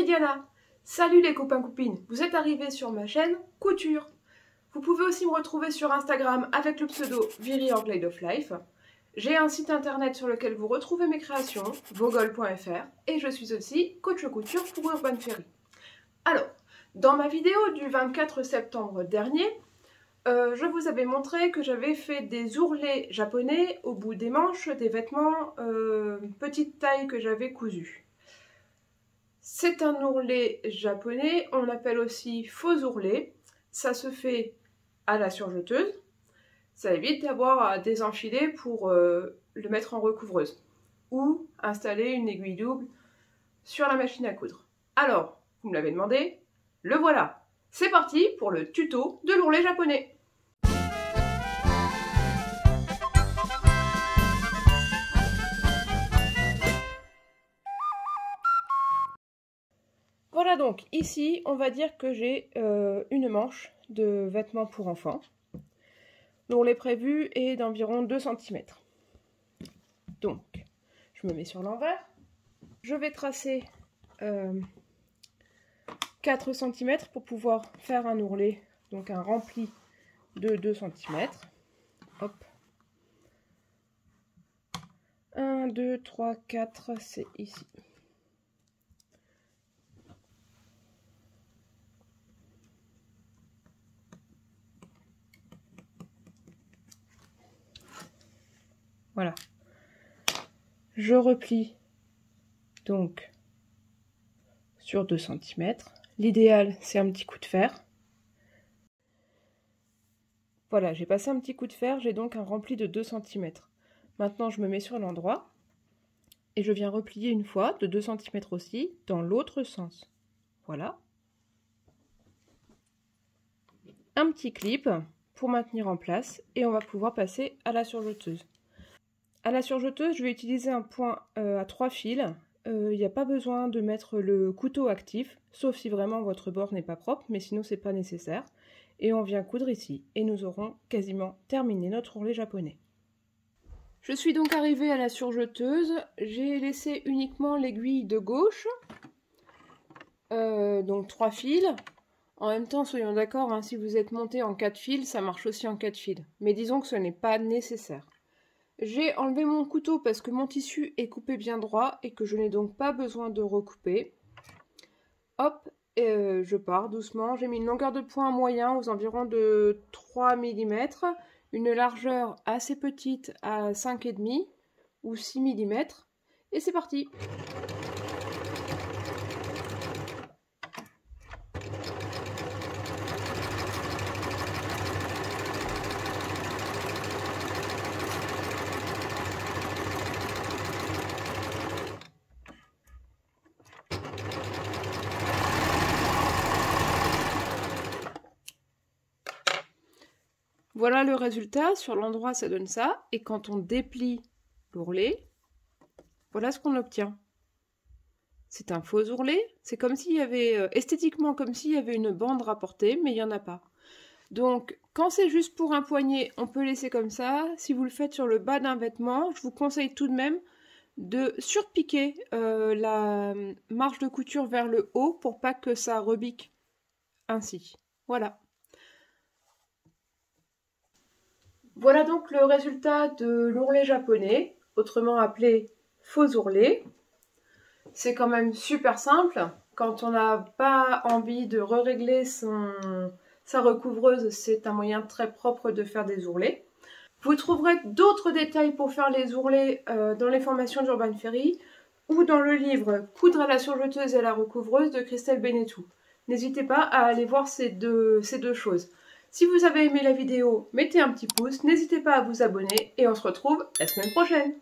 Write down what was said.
Diana! Salut les copains-copines! Vous êtes arrivés sur ma chaîne Couture. Vous pouvez aussi me retrouver sur Instagram avec le pseudo ViriOrGlide of Life. J'ai un site internet sur lequel vous retrouvez mes créations, vogol.fr, et je suis aussi coach couture pour Urban Fairy. Alors, dans ma vidéo du 24 septembre dernier, je vous avais montré que j'avais fait des ourlets japonais au bout des manches, des vêtements petite taille que j'avais cousus. C'est un ourlet japonais, on appelle aussi faux ourlet. Ça se fait à la surjeteuse. Ça évite d'avoir à désenfiler pour le mettre en recouvreuse. Ou installer une aiguille double sur la machine à coudre. Alors, vous me l'avez demandé, le voilà. C'est parti pour le tuto de l'ourlet japonais. Voilà donc, ici, on va dire que j'ai une manche de vêtements pour enfants. L'ourlet prévu est d'environ 2 cm. Donc, je me mets sur l'envers. Je vais tracer 4 cm pour pouvoir faire un ourlet, donc un rempli de 2 cm. Hop. 1, 2, 3, 4, c'est ici. Voilà. Je replie donc sur 2 cm. L'idéal, c'est un petit coup de fer. Voilà, j'ai passé un petit coup de fer, j'ai donc un rempli de 2 cm. Maintenant, je me mets sur l'endroit et je viens replier une fois de 2 cm aussi dans l'autre sens. Voilà. Un petit clip pour maintenir en place et on va pouvoir passer à la surjeteuse. À la surjeteuse, je vais utiliser un point à 3 fils. Il n'y a pas besoin de mettre le couteau actif, sauf si vraiment votre bord n'est pas propre, mais sinon c'est pas nécessaire. Et on vient coudre ici, et nous aurons quasiment terminé notre ourlet japonais. Je suis donc arrivée à la surjeteuse, j'ai laissé uniquement l'aiguille de gauche, donc 3 fils. En même temps, soyons d'accord, hein, si vous êtes monté en 4 fils, ça marche aussi en 4 fils. Mais disons que ce n'est pas nécessaire. J'ai enlevé mon couteau parce que mon tissu est coupé bien droit et que je n'ai donc pas besoin de recouper. Hop, et je pars doucement. J'ai mis une longueur de point moyen aux environs de 3 mm, une largeur assez petite à 5,5 ou 6 mm. Et c'est parti! Voilà le résultat, sur l'endroit ça donne ça, et quand on déplie l'ourlet, voilà ce qu'on obtient. C'est un faux ourlet, c'est comme s'il y avait, esthétiquement comme s'il y avait une bande rapportée, mais il n'y en a pas. Donc quand c'est juste pour un poignet, on peut laisser comme ça. Si vous le faites sur le bas d'un vêtement, je vous conseille tout de même de surpiquer la marge de couture vers le haut pour pas que ça rebique ainsi. Voilà. Voilà donc le résultat de l'ourlet japonais, autrement appelé faux ourlet. C'est quand même super simple. Quand on n'a pas envie de régler sa recouvreuse, c'est un moyen très propre de faire des ourlets. Vous trouverez d'autres détails pour faire les ourlets dans les formations d'Urban Fairy ou dans le livre « Coudre à la surjeteuse et à la recouvreuse » de Christelle Benetou. N'hésitez pas à aller voir ces deux choses. Si vous avez aimé la vidéo, mettez un petit pouce, n'hésitez pas à vous abonner et on se retrouve la semaine prochaine.